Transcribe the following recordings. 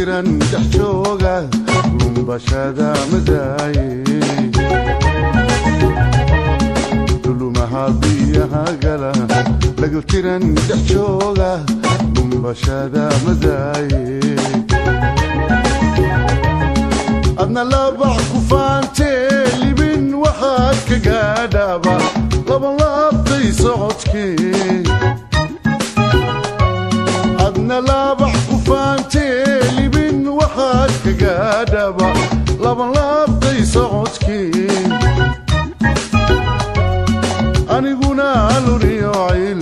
tiran dhex jooga lumbashada madaaye dulumaha biyaha gala lagu tiran dhex jooga lumbashada madaaye adna labax ku faantee libin waxaad ka gaadhaaba laba laabtay socodkii adna labax ku faantee libin waxaad ka gaadhaaba laba laabtay socodkii aniguna aluriyo cil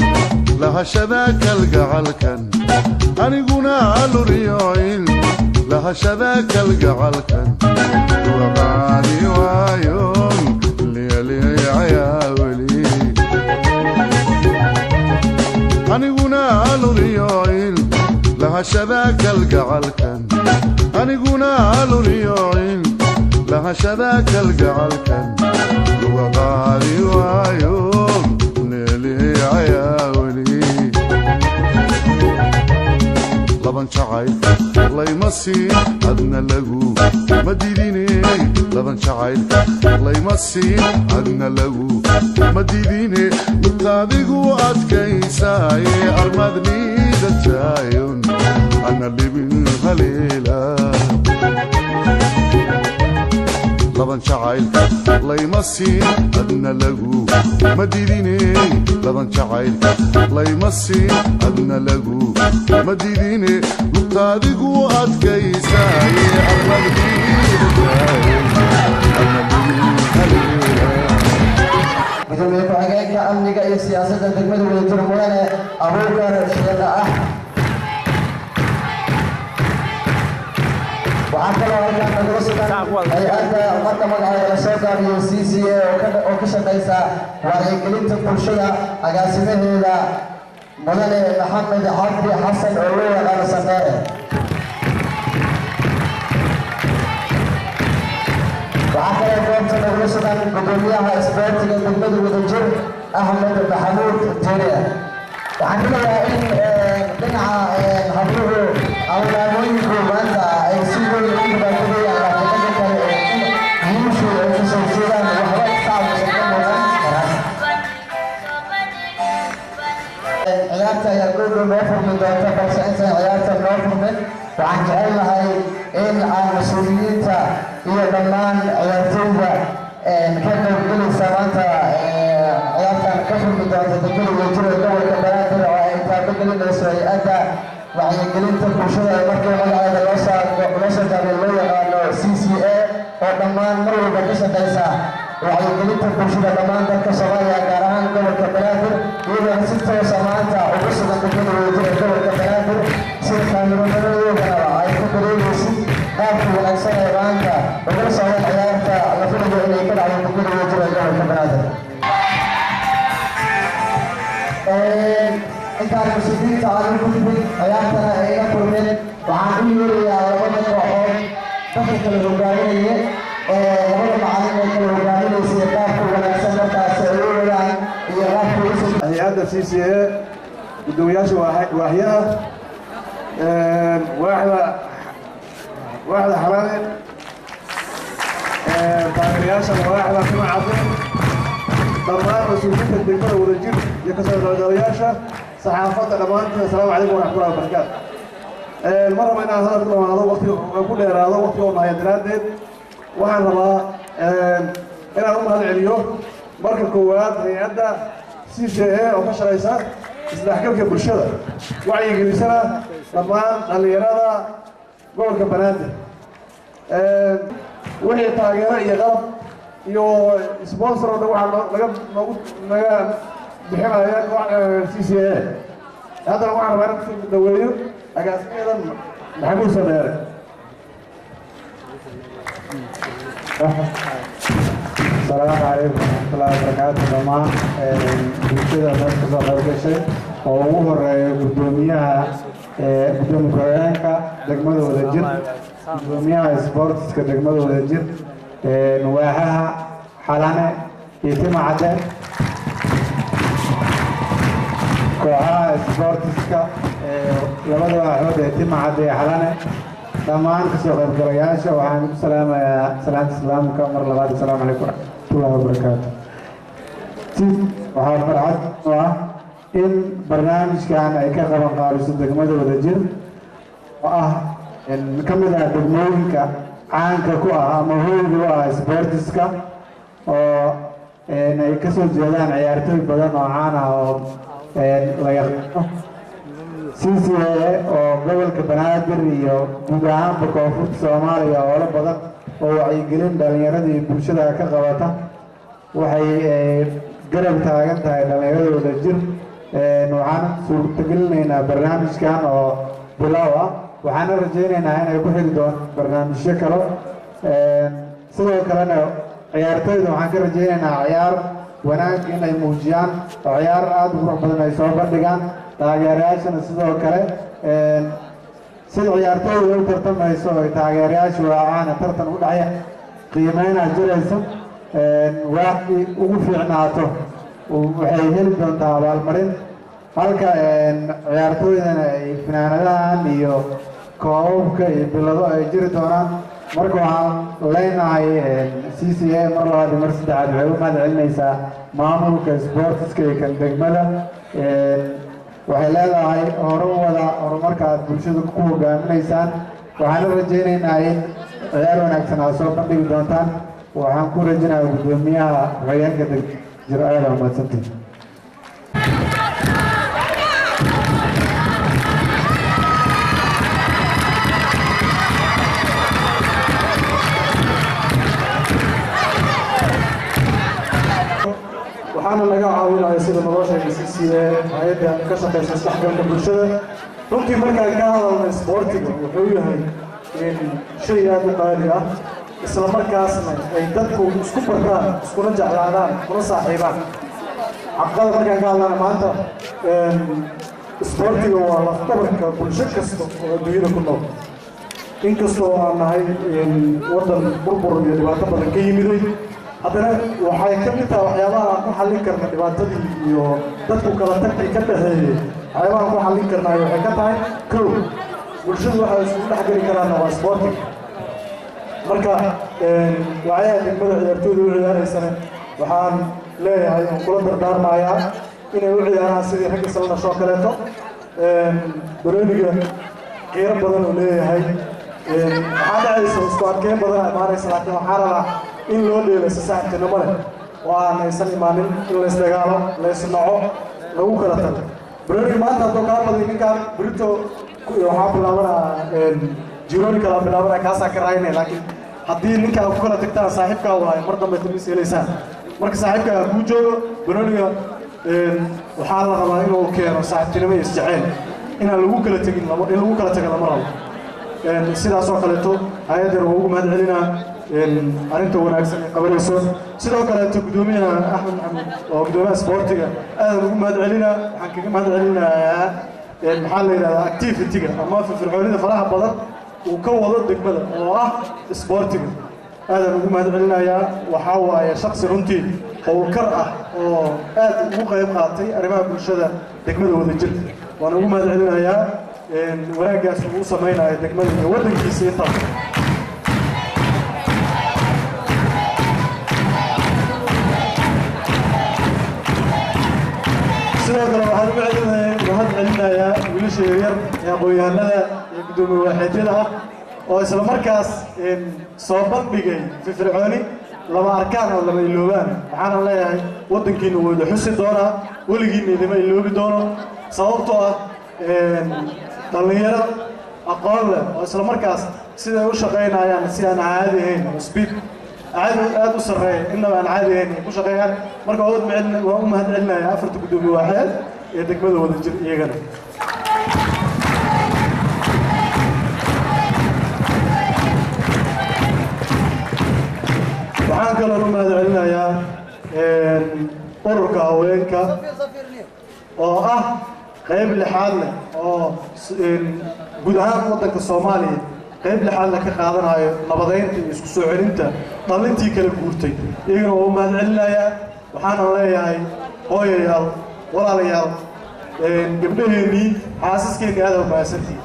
lahashada kalgacalkan aniguna aluriyo cil lahashada kalgacalkan waqaadi waayoon liyaliyayaa weli aniguna aluriyo cil lahashada kalgacalkan aniguna aluriyo cil lahashada kalgacalkan waqaadi waayoon liyaliyayaa weli laban jacayl layma siin adna lagu ma didine laban jacayl layma siin adna lagu ma didine mutaadigu adkaysaaye armadniida jaayon ana libin haleela laban jacayl layma siin adna lagu ma didine laban jacayl layma siin adna lagu ma didine mutaadigu adkaysaaye armadniida jaayon ana libin haleela gudoomiye ku-xigeenka amniga iyo siyaasadda degmada wadajir mudane abuukar sheekh waxaa kaloo halkan nagula sugan hay-adda marka magaceeda la soo gaariyo CCA oo ka shaqaysa wacyigelinta bulshada agaasimaheeda mudane maxamed cabdi xasan oo loo yaqaano Sandere waxaa kaloo goobta nagula sugan gudoomiyaha isboortiga degmada wadajir Ahmed Maxamuud Jeriya waxaan filayaa in dhinaca habluhu awlaamooyinku maanta ay si weyn u dhibaatadayaan laakiin dhanka kale wiilashu ay kasoo jeedaan waxba saabusan ka mudan ciyaarta ayaa goodhow noo furmi doonta balse intaan ciyaarta noo furmin waxaan jecel lahay in aan mas-uuliyiinta iyo dhammaan ciyaartooyda ka qaybgelaysa maanta ciyaartan ka furmi doonta degmada wadajir ee gobolka banaadir oo ay taabagelinayso hay-adda wacyigelinta bulshada ee markii magaceeda loo soo gaabay loo yaqaano CCA oo dhammaan mar walba ka shaqaysa wacyigelinta bulshada dhammaan dalka Soomaaliya gaar ahaan gobolka banaadir iyadoo si toosa maanta ugu sugan degmada wadajir ee gobolka banaadir si kaamiradoodana ay ku dareemaysid qaabka wanaagsan ee maanta ugala socdaan ciyaarta la filayo inay ka dhacdo degmada wadajir ee gobolka banaadir intaan muslimiinta aan ku timid ciyaartana ay iga kulmeen waxaan u yeerayaa labada kooxood dadka kala hogaaminaya labada macallin ee kala hogaaminaysa qaabka wanaagsan markaas ay u wadaan iyo qaabka usu hay-adda CCA gudoomiyaasha waaxyaha waaxda xalaale taageerayaasha waaxda timacadin dhammaan mas-uuliyiinta degmada wadajir iyo kasoo qaybgalayaasha saxaafadda dhammaantiin assalaamu calaykum waraxmatullahi wabarakaatu mar raba inaan hadalka dhamaado waqtiga ku dheeraado waqtiga oo nahaya daraaddeed waxaan rabaa inaan u mahad celiyo marka koowaad hay-adda CCA oo ka shaqaysa isdhexgalka bulshada wacyigelisana dhammaan dhallinyarada gobolka banaadir wixii taageero iyo qalab iyo sponsor oo dhan waxaa naga bixinaya CCA haddana waxaan rabaa inaan kusoo daweeyo agaasimaheedan Maxamuud Sandere السلام عليكم ورحمة الله وبركاته دمان bulshada meesha kasoo qayb gashay oo ugu horeeya gudoomiyaha ku-xigeenka degmada wadajir gudoomiyaha isboortiska degmada wadajir waaxaha xalane iyo timacadde kooxaha isboortiska labada waaxood ee timacadde iyo xalane dhammaan kasoo qaybgalayaasha waxaan ku salaamayaa salaanta islaamka mar labaad assalaamu calaykum waraxmatullaahi wabarakaatu waxaa farxad u ah in barnaamijkan ay ka qaban qaadiso degmada Wadajir oo ah ka mid ah degmooyinka caanka ku ah ama hoyga u ah sportiska oo ay ka soo jeedaan ciyaartooy badan oo caan ah oo la yaqaano CCA oo gobolka Banaadir iyo guud ahaanba koonfurta Soomaaliya oo la badan oo wacyigelin dhalinyarada iyo bulshada ka qabata waxay garab taagan tahay dhalinyarada Wadajir waxaan suurtagelinaynaa barnaamijkan oo bilow ah waxaan rajaynaynaa inay ku xigi doonaan barnaamijyo kale sidoo kalena ciyaartooyda waxaan ka rajaynaynaa ciyaar wanaag inay muujiyaan oo ciyaar aad u qurux badan ay soo bandhigaan taageerayaashana sidoo kale sida ciyaartooyda u tartamayso ay taageerayaashu waacaan tartan u dhacaya qiimeynaa jiraysa waaxii ugu fiicnaato waxay heli doontaa abaalmarin halka ciyaartooydana ay finaanadahan iyo koobabka iyo bilado ay jiri doonaan marka waxaan leenahay CCA mar labaad mar saddexaad waxay u mahad celinaysaa maamulka sportiska ee kan degmada waxay leedahay horumarka aad bulshada ku hogaaminaysaan waxaan rajaynaynaa in ciyaar wanaagsan aad soo bandhigi doontaan waxaan ku rajaynayaa gudoomiyaha hoggaanka Wadajir aad u mahadsantihiin waxaana laga caawinaya sida nolosha CCA hay'adda ka shaqeysa isdhexgalka bulshada runtii markaan ka hadalnay sportiga wuxuu yahay shay aad u qaali ah isla markaasna ay dadku isku bartaan iskuna jeclaadaan kuna saaxiibaan xaqada markaan ka hadlana maanta sportiga waa lafdabarka bulsho kasta oo adduunyada ku nool inkastoo aan nahay waddan burbur iyo dhibaato badan ka yimiday haddana waxay ka mid tahay waxyaabaha aan ku xallin karna dhibaatadii iyo dadku kala tagtay ka dhaxeeyey waxyaabaha aan ku xallin karnaayo waxay ka tahay kow bulshadu waxay isugu dhex geli karaanna waa sporting marka wacyaha degmada ciyaartooyda u ciyaaraysana waxaan leeyahay aan kula dardaarmayaa inay u ciyaaraan sidii ragga isla dhashoo kaleeto barooniga qiiro badan uu leeyahay waxaa dhacaysa isku adkeyn badan imaanaysa laakiin waxaa rabaa in loo dheelayso saaxiibtinimo leh oo aan aysan imaanin in la isdagaalo la isnaco lagu kala tago barooniga maanta hadduu kaa baday ninkaan berito waxaa bilaabanaa jirooni kala bilaabanaa kaasaa ka raayinay laakiin haddii ninkaa ku kala tagtaan saaxiibkaa waayo mar dambe timis helaysaan marka saaxiibkaa kuu joogo barooniga waxaa la rabaa inuu keeno saaxiibtinimo iyo isjeceyl inaan lagu kala tegin in lagu kala taga lama rabo sidaas oo kaleeto hay'addan waa ugu mahad celinaa arrinta wanaagsan ee qabanayso sidoo kaleeto gudoomiyaha Axmed Maxamed oo gudoomiyaha sportiga aad ugu mahad celinaa waxaan kaga mahad celinayaa maxaa la yidhahdaa activity-ga ama firfircoonida faraha badan uu ka wado degmada oo ah sportiga aadaan ugu mahad celinayaa waxaa waaye shakhsi runtii howlkar ah oo aad ugu qayb qaatay arrimaha bulshada degmada Wadajir waan ugu mahad celinayaa wanaaggaas uu samaynayo degmada iyo waddankiisa intaas sidoo kale waxaan mahad celinayaa wiilasha yaryar ee aqoon-yahanada iyo gudoomiye waaxeedyada ah oo isla markaas soo bandhigay firfircooni lama arkaan oo lama iloobaan waxaana leeyahay waddankiina wuu ila xusi doonaa weligiina idima iloobi doono sababtoo ah dhalinyaro aqoon leh oo isla markaas siday u shaqaynayaan si aan caadi ahayn speed aad u sarreeya innaba aan caadi ahayn ku shaqeeyaan marka waa u mahad celinayaa afarta gudoomiye waaxeed ee degmada Wadajir iyagana waxaan kaloo u mahad celinayaa ururka haweenka oo ah qayb lixaad leh oo guud ahaan waddanka Soomaaliya qayb lixaad leh ka qaadanayo nabadeynta iyo isku soo celinta dhalintii kala guurtay iyagana waa u mahad celinayaa waxaana leeyahay hooyayaal walaalayaal gabdhaheennii xaasaskeenni aad u mahadsantihiin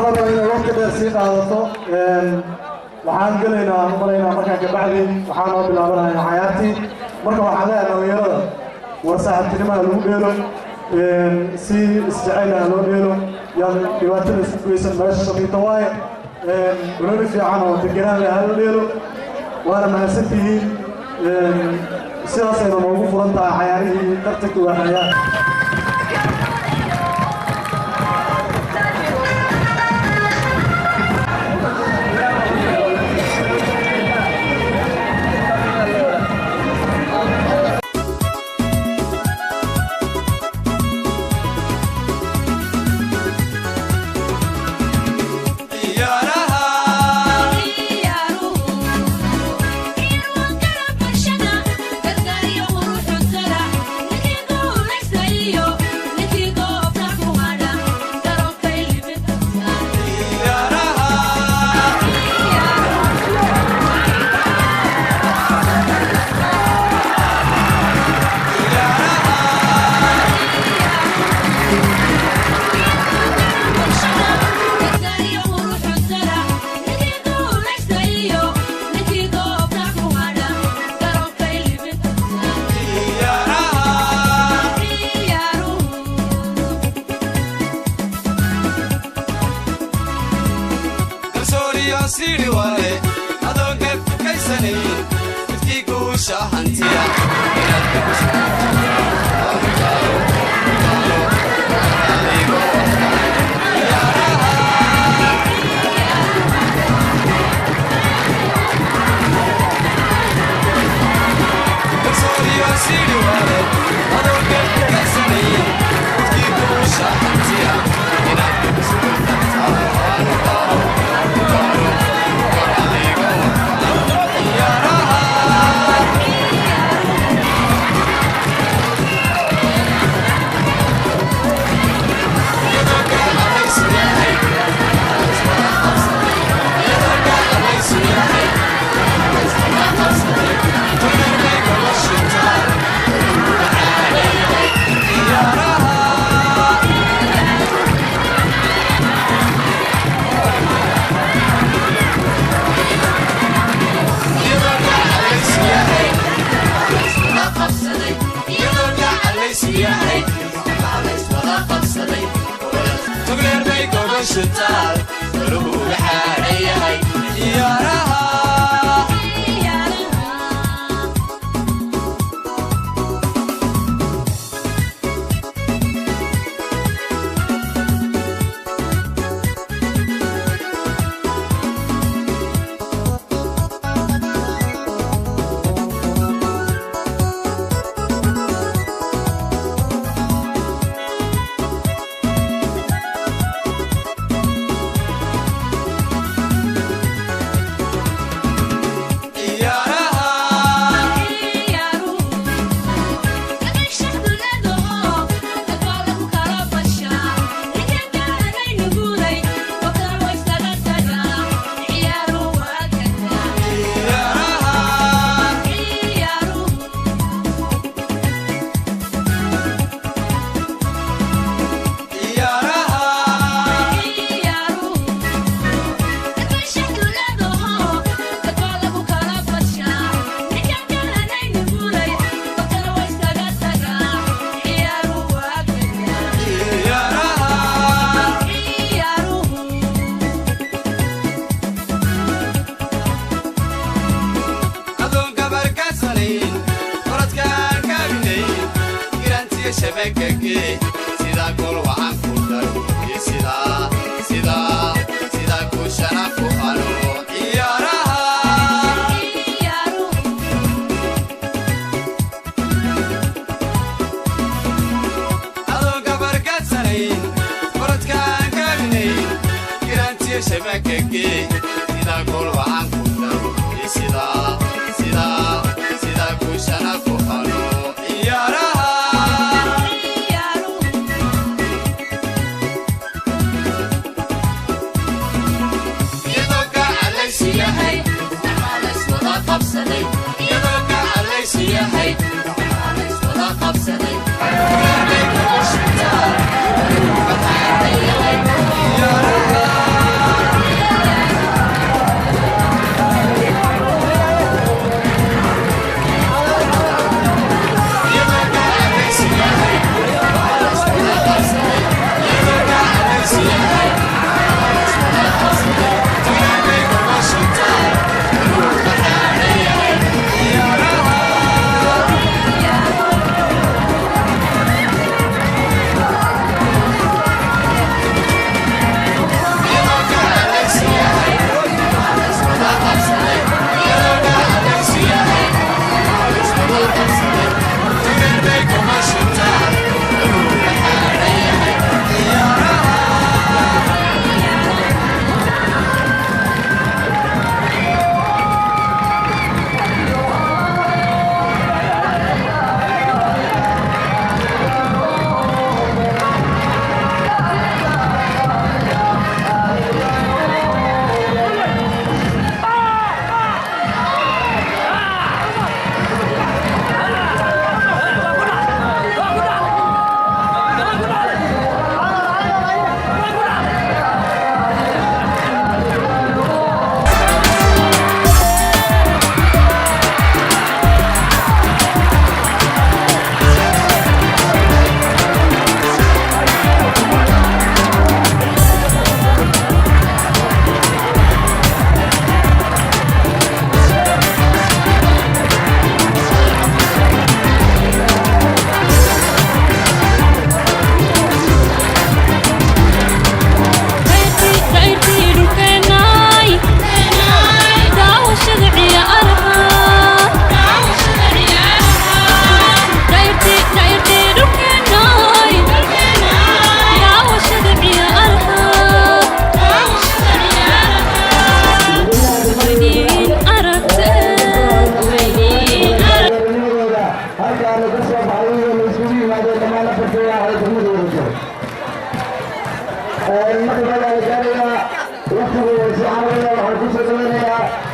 مرة إن الوقت درسيق هذا waxaan galeynaa umaleynaa markaan ka bacdi waxaan oo bilaabanayaa xayaatii marka waxaan leeyahay dhalinyarada war saaxiibtinimada lagu dheelo si isjeceylaha loo dheelo yaan dhibaatada isku geysan meesha shaqiito waaye ولوني في عنا وتجينا لهذا الليل وأنا ما سنتي سياسة موجود فرنتا حياتي ترتك وحياة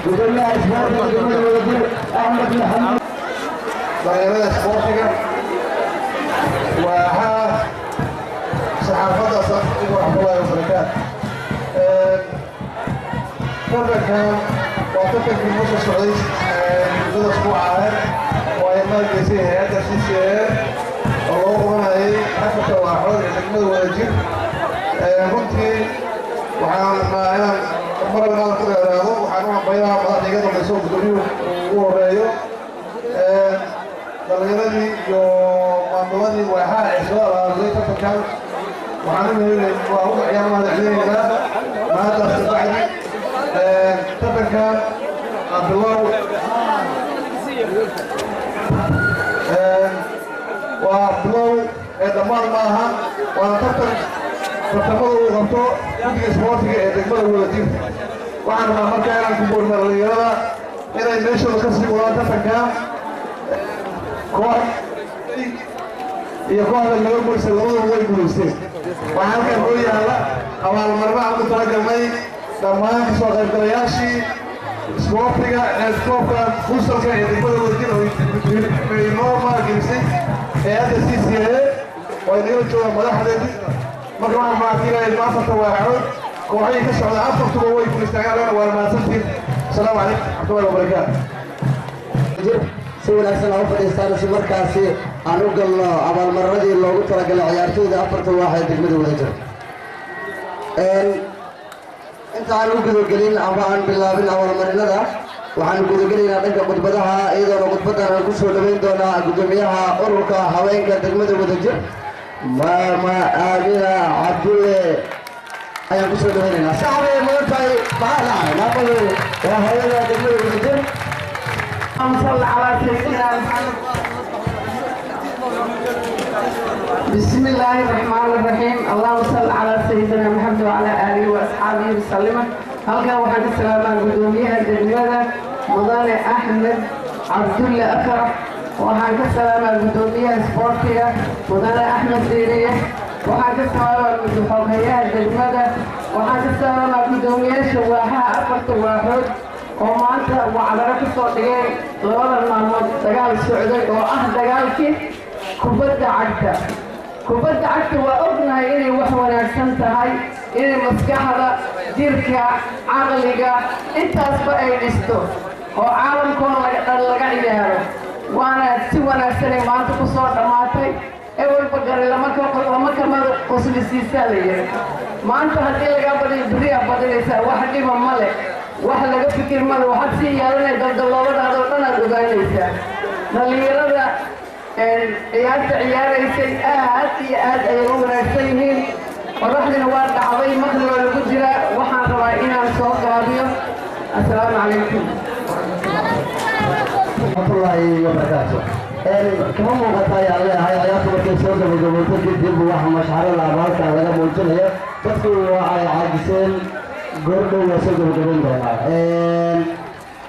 gudoomiyaha isboortiga degmada wadajir axmed maxamed dhalinyarada isboortiga waxaa saxaafadda asalaamaaleykum waraxmatullaahi wabarakaatu tartankan waa tartankii noo soo socday muddada usbuuca ahayd oo ay maalgeysay hay-adda CCA oo loo qabanayay afarta waaxood ee degmada wadajir runtii waxaan inaan maraba inaan ku dheeraado waxaan u hambayaa madaxda iga dambayso gudoomiyuhu ugu horeeyo dhalinyaradii iyo maamuladii waaxaha ee soo abaabulay tartankan waxaan u mahadcelinaynaa maantaas kabacdi tartankan bilow waa bilow ee dhammaan ma aha waana tartamada uu qabto guddiga isboortiga ee degmada wadajir waxaan rabaa markaa inaan ku boorna dhalinyarada inay meeshooda ka sii wadaan tartankan koox iyo kooxda laga guulaysta labadaba way guulaysteen waxaa halkan noo yaalla abaalmarino aan ku talagalnay dhammaan kasoo qaybgalayaashii isboortiga ee koobka fusalka ee degmada wadajir oo inoo maalgelisay hay-adda CCA oo ay nagala joogaan madaxdeedii marka waxaan mahadcelinayaa afarta waaxood kooxihii ka socda afartuba way guulaystaan waana mahadsantiin asalaamu calaykum waraxmatullaahi wabarakaatu si wanaagsan oo fadhiistaan si markaasi aan u galno abaalmarinadii loogu talagalay ciyaartooyda afarta waax ee degmada wadajir inta aan u gudagelin ama aan bilaabin abaalmarinada waxaan gudagelaynaa dhanka khudbadaha iyadoona khudbadan aan ku soo dhaweyn doonaa gudoomiyaha ururka haweenka degmada wadajir maama aamina cabdulle ayaan ku soo dhaweynaynaa saxbay maantay baalahay maamadu waa haweenka degmada wadajir اللهم صل على سيدنا محمد. بسم الله الرحمن الرحيم. اللهم صل على سيدنا محمد وعلى آله وأصحابه وسلم. halkan waxaan ka salaamaa gudoomiyaha degmada mudane axmed cabdulle akarax waxaan ka salaamaa gudoomiyaha isboortiga mudane axmed diiriye waxaan ka salaamaa xoghayaha degmada waxaan ka salaamaa gudoomiyaasha waaxaha afarta waaxood oo maanta wacdaro ka soo dhigeen labada maalmood dagaal socday oo ah dagaalkii kubadda cagta. kubadda cagta waa ognahay inay wax wanaagsan tahay inay maskaxda jirka caqliga intaasba ay dhisto oo caalamkoona laga ciyaaro waana si wanaagsanay maanta ku soo dhammaatay ewalba gari lama kamada qoslisiisaa la yiri maanta haddii lagaa badiyo beriyaa badinaysaa wax dhiba ma leh wax laga fikir male waxaad sii yeelanay daldaloobadaada oo dhan aad ogaanaysaa dhalinyarada ciyaarta ciyaaraysay aad iyo aad ayay u wanaagsan yihiin qoraxdina waa dhacday maqli waa lagu jiraa waxaan rabaa inaan soo gaabiyo assalaamu calaykum waraxmatullaahi wabarakaatu kama muuqata ayaan leeyahay ciyaarta markay soo gabagaboto kadib waxa mashxarada abaalka laga muujinayo dadku waa ay caajiseen goordhow waa soo gabagabayn doonaa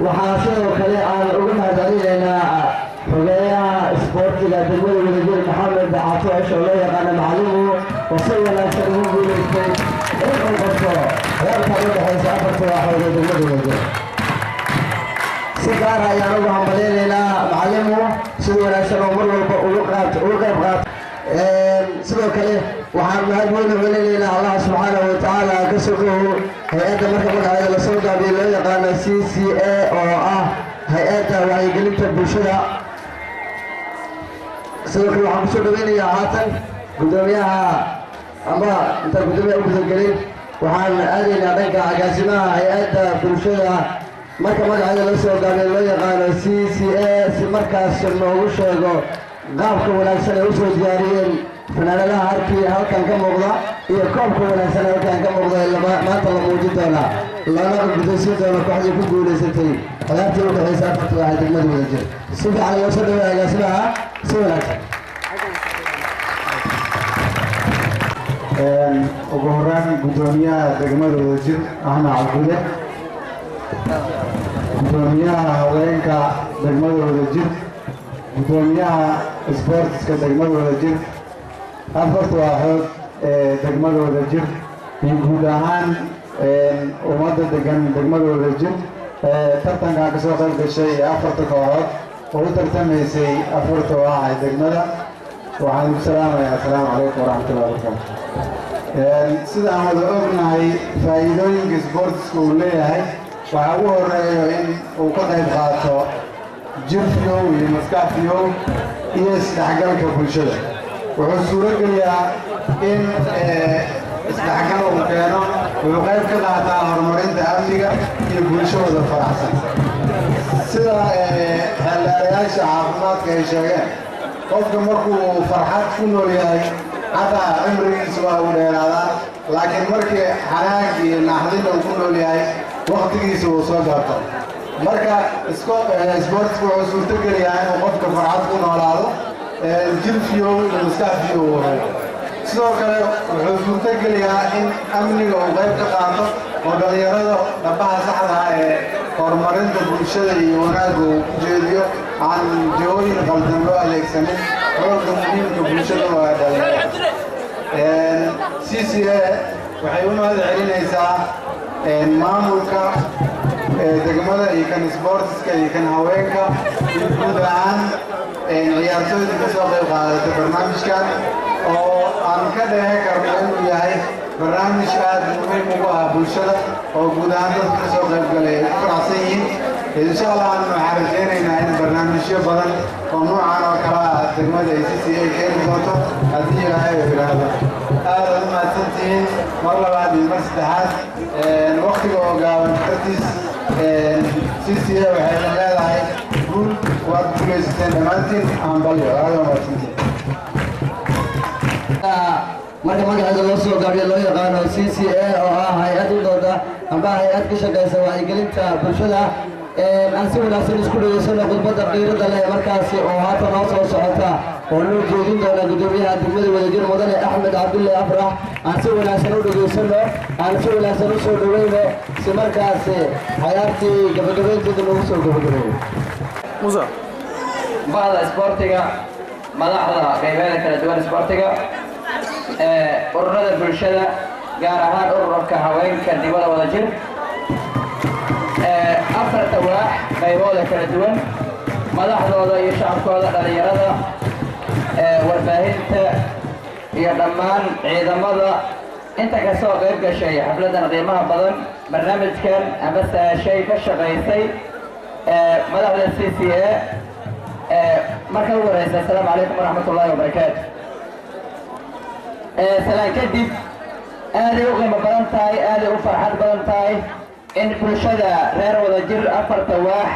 waxaa sidoo kale aan uga mahadcelinaynaa xogeeyaha isboortiga degmada wadajir maxamed caato oo loo yaqaano macalimu oo si wanaagsan ugu guulaystay inuu qabto ciyaarta u dhexaysa afarta waaxood ee degmada wadajir si gaar ayaan ugu hambaleynaynaa macalimu si wanaagsan oo mar walba uga qayb qaato sidoo kale waxaan mahad weyn u celinaynaa allah subxaanahu watacaala ka sokow hay-adda marka magaceeda lasoo gaabiyo loo yaqaano CCA oo ah hay-adda wacyigelinta bulshada sidoo kale waxaan kusoo dhaweynayaa haatan gudoomiyaha ama intaan gudoomiyaha u gudagelin waxaan aadaynaa dhanka agaasimaha hay-adda bulshada marka magaceeda lasoo gaabiyo loo yaqaano CCA si markaas noogu sheego qaabka wanaagsan ay usoo diyaariyeen fanaanadaha halkan ka muuqda iyo koobka wanaagsan ee halkan ka muuqda maanta la muujin doonaa lana gudaysiin doona kooxdii ku guulaysatay ciyaartii u dhexaysa afarta waaxay degmada wadajir si fiican loo soo dhaweeya agaasimaha si wanaagsan ugu horaan gudoomiyaha degmada wadajir axmed cabdulle gudoomiyaha haweenka degmada wadajir gudoomiyaha isboortiska degmada wadajir afarta waaxood ee degmada wadajir iyo guud ahaan ummadda degan degmada wadajir tartankan kasoo qayb gashay ee afarta kooxood oo u tartamaysay afarta waaca degmada waxaan ku salaamayaa assalaamu calaykum waraxmatullahi wabarakaatu sida aan wada ognahay faa'iidooyinka sportska uu leeyahay waxaa ugu horeeyo in uu ka qayb qaato jir fiyow iyo maskax fiyow iyo isdhexgalka bulshada wuxuu suuro geliyaa in isdhexgal uu keeno wuxuu qayb ka qaataa horumarinta amniga iyo bulshadooda faraxsan sida xeeldaarayaasha caafimaadka ay sheegeen qofka markuu farxad ku nool yahay xataa cimrigiisu waa u dheeraadaa laakiin markii xanaag iyo naxdin uu ku nool yahay waqtigiisa uu soo gaarto marka sportsku wuxuu suurto geliyaa inuu qofka farxad ku noolaado jir fiyow iyo maskax fiyow uu helo sidoo kale wuxuu suurto geliyaa in amniga uu qayb ka qaato oo dhalinyarada dhabaha saxda ah ee horumarinta bulshada iyo wanaagga uu ku jeediyo aan jihooyin qaldan loo adeegsanin xoogga muhiimka bulshada waa dhalinyarada CCA waxay u mahad celinaysaa maamulka degmada iyo kan sportska iyo kan haweenka iyo guud ahaan ciyaartooyda ka soo qayb qaadatay barnaamijkan oo aan ka dhehe karno inuu yahay barnaamij aad muhiim ugu ah bulshada oo guud ahaan dadka ka soo qayb galay ay ku faraxsan yihiin insha allah waxaan rajaynaynaa in barnaamijyo badan oo noocan oo kale ah degmada ay CCA keeni doonto haddii ilaahay uu yidhaahdo aad u mahadsantihiin mar labaad iyo mar saddexaad waqtiga oo gaaban dartiis CCA waxay leedahay guul waad guulaysateen dhammaantiin aan balyo aad u mahadsantihiin marka magaceeda loo soo gaabiyo loo yaqaano CCA oo ah hay-ad u dooda amba hay-ad ka shaqaysa wacyigelinta bulshada aan si wanaagsan isku dhageysano khudbadda qiirada leh markaasi oo haatan noo soo socota oo loo jeedin doona gudoomiyaha degmada wadajir mudane axmed cabdulle afrax aan si wanaagsan u dhageysano aan si wanaagsan u soo dhaweyno si markaasi xayaartii gabagabeynteeda loogu soo gabagabeeyo musa بعض اسبورتيغا مدحدا قيبada kala duwan isboortiga ururada bulshada gaar ahaan ururka haweenka dibada wada jir afarta waax qaybooda kala duwan madaxdooda iyo shacabkooda dhalinyarada warbaahinta iyo dhammaan ciidamada inta ka soo qayb gashay xafladan qiimaha badan barnaamijkan ama shay ka shaqaysay madaxda CCA marka ugu horeysa assalaamu calaykum waraxmatullaahi wabarakaatu salaan kadib aaday u qiimo badan tahay aaday u farxad badan tahay in bulshada reer wadajir afarta waax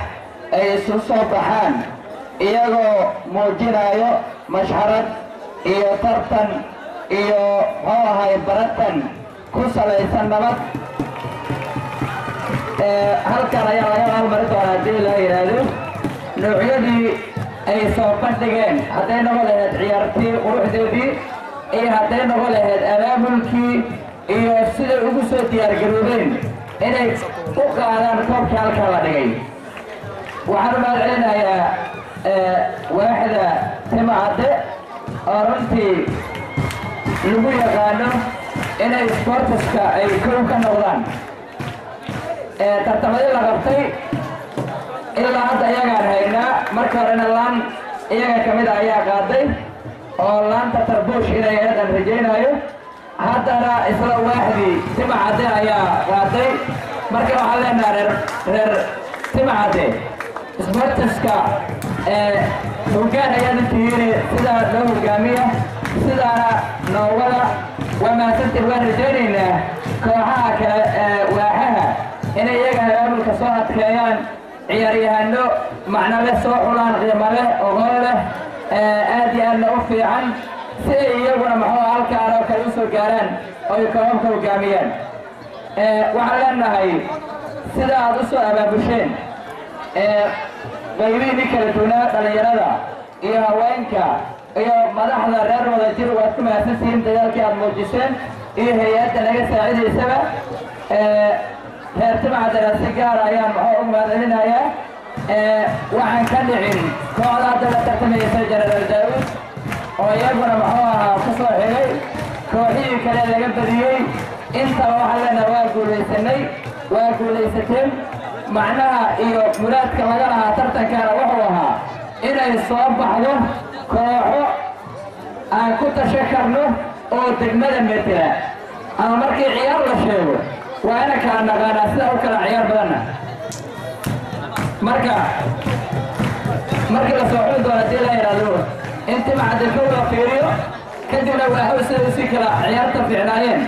ay isu soo baxaan iyagoo muujinayo mashxarad iyo tartan iyo muxuu ahay baratan ku salaysan nabad halkan ayaa laga maalmari doonaa haddii la yidhaahdo noocyadii ay soo bandhigeen hadday noqo lahayd ciyaartii quruxdeedii iyo hadday noqo lahayd abaabulkii iyo siday ugu soo diyaargaroobeen inay u qaadaan koobkii halkaa la dhigay waxaan u mahad celinayaa waaxda timacadde oo runtii lagu yaqaano inay sportiska ay kow ka noqdaan tartamadii la qabtay ilaa hadda iyagaan haynaa marka horena laan iyaga ka mid a ayaa qaaday oo laanta tarbuush inay ahadan rajaynayo haddana isla waaxdii timacadde ayaa qaaday marka waxaan leenaha reer timacadde sportiska hoggaan ayaad intihiin sidaa loo hogaamiya sidaana noogada waa mahadsantiin waan rajaynaynaa kooxaha kale waaxaha inay iyaga abaabulka soo adkeeyaan ciyaaryahano macno leh soo xulaan qiimo leh ogool leh aad iyo aadna u fiican si ay iyaguna maxuu halkaan oo kale u soo gaaraan oo ay koobabka hogaamiyaan waxaan leenahay sida aad u soo abaabusheen qaybihiinii kala duwanaa dhalinyarada iyo haweenka iyo madaxda reer wadajir waad ku mahadsantihiin dadaalkii aad muujiseen iyo hay-adda naga saacidaysaba reer timacadana si gaara ayaan maxuu u mahad celinayaa waxaan ka dhicin kooxda hadda la tartamaysa jenaraal daawud oo iyaguna muxuu ahaa ku soo xigay kooxihii kale laga badiyey intaba waxaan leenaha waa guulaysanay waa guulaysateen macnaha iyo muraadka laga lahaa tartankaana wuxuu ahaa inay soo baxdo kooxo aan ku tashan karno oo degmada metela ama markii ciyaar la sheego waa ina kala naqaanaa sida u kala ciyaar badanna markii la soo xuli doono haddii la yidhaahdo inti macadilkow la fiiriyo kadibna waahow siday si kala ciyaarta fiicnaayeen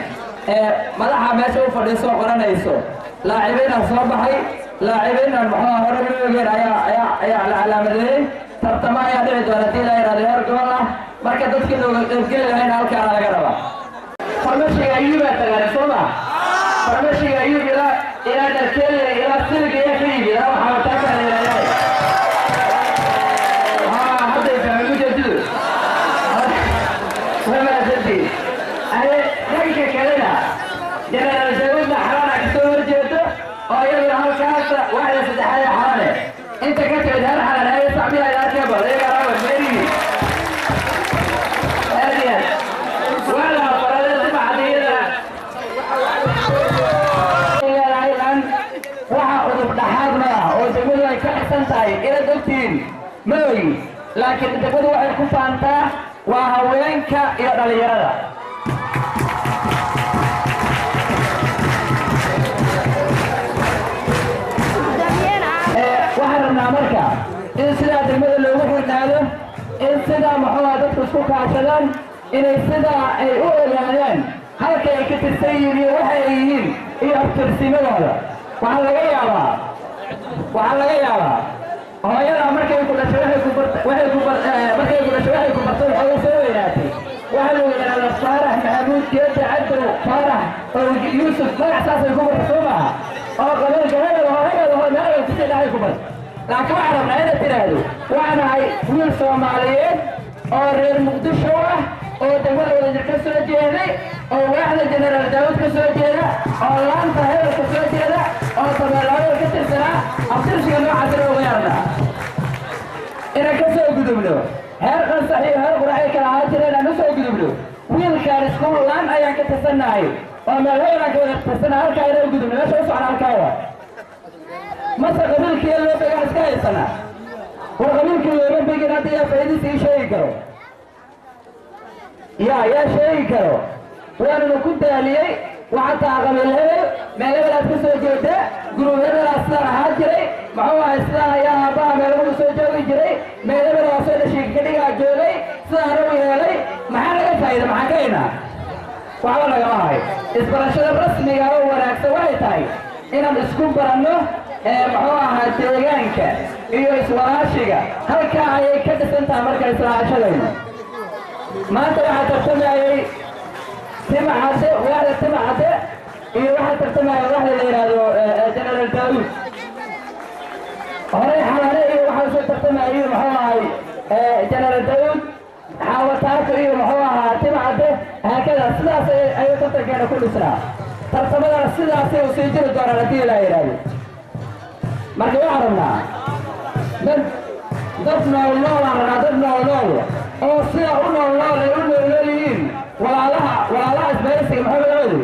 madaxa meesha u fadhiisoo qoranayso laacibiinaan soo baxay laacibiinaan muxuu hore loogeen ayaa la calaamadeeyey tartamo ayaa dhici doona haddii la yidhahdo heer gobol ah marka dadkii looga qaybgeli lahayna halkaana laga rabaa farmashiga ayuubaa tagaana soo ma farmashiga ayuub ilaa dalkeeliya ilaa siliga ayaa ka yimid waxaa wataa kala leeyahay hadday fahmay ujeedidu wamaasadi dhanka kalena jenaraal daawudna xaraana kasoo horjeedo oo iyaduna halkaasa waxda saddexaad ee xarane inta ka timid hal xaran haya sacbiha ilaadka bal iyaga rawa meerigi aadiyan wala farada sibacadiyada waxa udub dhaxaad ma ah oo degmadu ay ka xisan tahay inaad ogtihiin ma ogi laakiin degmadu waxay ku faantaa waa haweenka iyo dhalinyarada waxaan rabnaa marka in sidaa degmada loogu xirnaado in sidaa muxuuha dadku isku kaashadaan inay sidaa ay u ogaadaan halka ay ka tirsan yihiin iyo waxa ay yihiin iyo abtirsimadooda waxaa laga yaabaa hooyada markay ku dhashay waxay ku bartay xooga soo weynaatay waxaa lagu yidhahdaa faarax maxamuud geeda cabdow faarax oo yuusuf magac saasay ku barta soo maaha oo qabiilka hebel meel kusii dhahay ku barta laakiin waxaan rabnaa inaad tidhaahdo waxaan ahay wiil soomaaliyeed oo reer muqdisho ah oo degmada wadajir ka soo jeeday oo waaxda jenaraal daawud ka soo jeeda oo laanta hebel ka soo jeeda oo tabeelooyada ka tirsanaa abtirsiga noocaasina uga yaarnaa inaan ka soo gudubno heer qansax iyo heer quraxay kala ahaan jira inaan u soo gudubno wiilkaan iskuul laan ayaan ka tirsannahay oo meel hebelaan ka wada tirsana halkaa inaan u gudubno meesha u socna halkaa waa mase qabiilkiiya loo begaan iska haysanaa war qabiilkii looma begin hadda yaa faa'iidisi ii sheegi karo yaa sheegi karo waanuna ku daaliyey waxataa qabiil hebel meel hebelaad ka soo jeeda gurub hebelaa sidaan ahaan jiray muxuu ahay sidaan ayaa aabbaha meelagu soo joogi jiray meel hebel waa soo dhashiika ka dhigaa joogay sidaan u yeelay maxaa laga faa'iida maxaan ka haynaa waxba nagama hay isbarashada rasmiga oo wanaagsan waxay tahay inaan isku baranno muxuu ahaa deegaanka iyo iswalaashiga halkaa ayay ka dhisan tahay marka islaashadayna maanta waxaa tartamayay timacadde waaxda timacadde iyo waxaa tartamaya waaxda la yidhaahdo jenaraal daawud horey xalaale iyo waxaa soo tartamayay muxuu ahay jenaraal daawud xaawataako iyo muxuu ahaa timacadde haakada sidaas ayuu tartankeena ku dhisnaa tartamadana sidaasay u sii jiri doonaan haddii la yidhaahdo marka waxaan rabnaa dad noolnoolaan rabnaa dad noolnool oo sida u noolnool ay u noolnool yihiin walaalaha isbaysiga maxamed awdi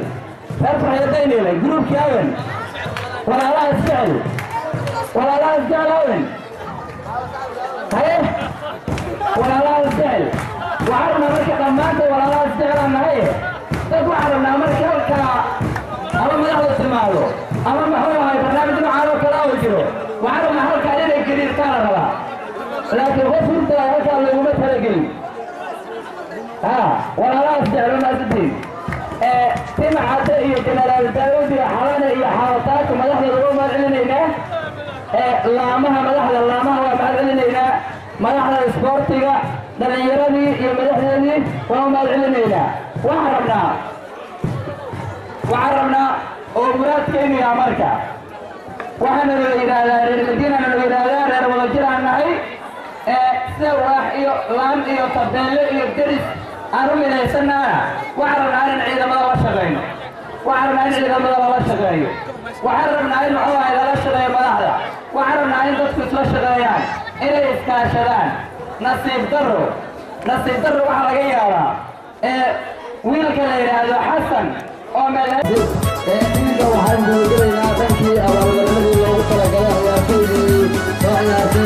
reer farxiyadaynayla gruubkii awen walaalaha isjecel awen haye walaalaha isjecel waxaan rabnaa marka dhammaanta walaalaha isjecelaan nahay dad waxaan rabnaa marka halkaa ama madaxda timaado ama muxuu ahay barnaamij noocan oo kale oo jiro waxaan rabnaa halkaa inay gariirtaan la rabaa laakiin qof hurtaa halkaa laguma talagelin walaalahaas jeclo maasantiin timacadde iyo jenaraal daawud iyo xalane iyo xaawataaka madaxdooda waa mahad celinaynaa laamaha waa mahad celinaynaa madaxda isboortiga dhalinyaradii iyo madaxdeedii waa mahad celinaynaa waxaan rabnaa oo muraadkeenaya marka waxaana la yidhaahdaa reer madiinana la yidhaahdaa reer wadajir aan nahay sida waax iyo laan iyo tabeelle iyo deris aan u midhaysanaana waxaan rabnaa in ciidamada la shaqayno waxaan rabnaa in ciidamada lala shaqeeyo waxaan rabnaa in muxuu ahay lala shaqeeyo madaxda waxaan rabnaa in dadku isla shaqeeyaan inay iskaashadaan nasiib darro waxaa laga yaabaa wiilka la yidhaahdo xasan oo meel waxaan gudagelaynaa dhankii abaalgalamadii loogu talay Yeah.